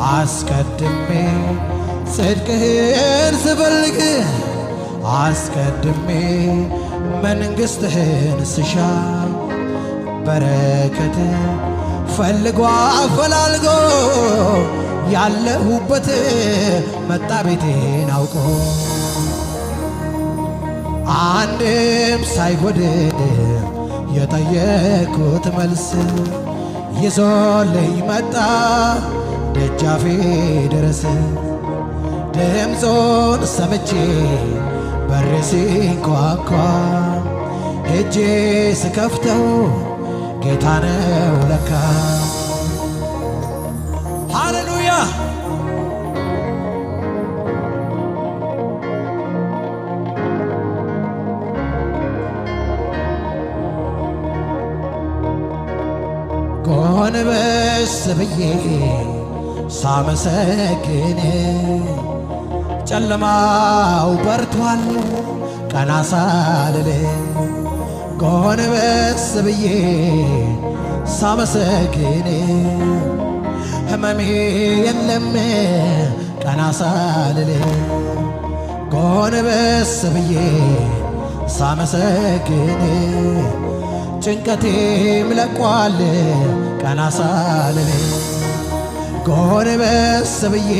አስቀድሜ ጽድቅህን ስፈልግ አስቀድሜ መንግሥትህን ስሻ በረከት ፈልጎ አፈላልጎ ያለሁበት መጣ ቤቴን አውቆ አንድም ሳይጎድል የጠየኩት መልስ ይዞልኝ መጣ ደጃፌ ድረስ ድምፁን ሰምቼ በሬ ሲንኳኳ ሄጄ ስከፍተው ጌታ ነው ለካ። ሃሌሉያ ጎንበስ ብዬ ሳመሰግን ጨለማው በርቷል ቀና ሳልል ጎንበስ ብዬ ሳመሰግን ሕመሜ የለም ቀና ሳልል ጎንበስ ብዬ ሳመሰግን ጭንቀቴም ለቋል ቀና ሳልል ጎንበስ ብዬ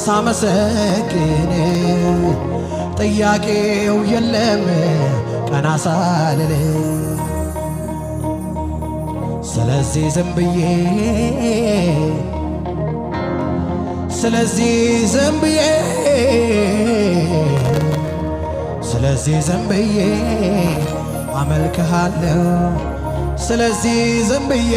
ሳመሰግን ጥያቄው የለም ቀና ሳልል ስለዚህ ዝም ብዬ ስለዚህ ዝም ብዬ ስለዚህ ዝም ብዬ አመልክሃለሁ ስለዚህ ዝም ብዬ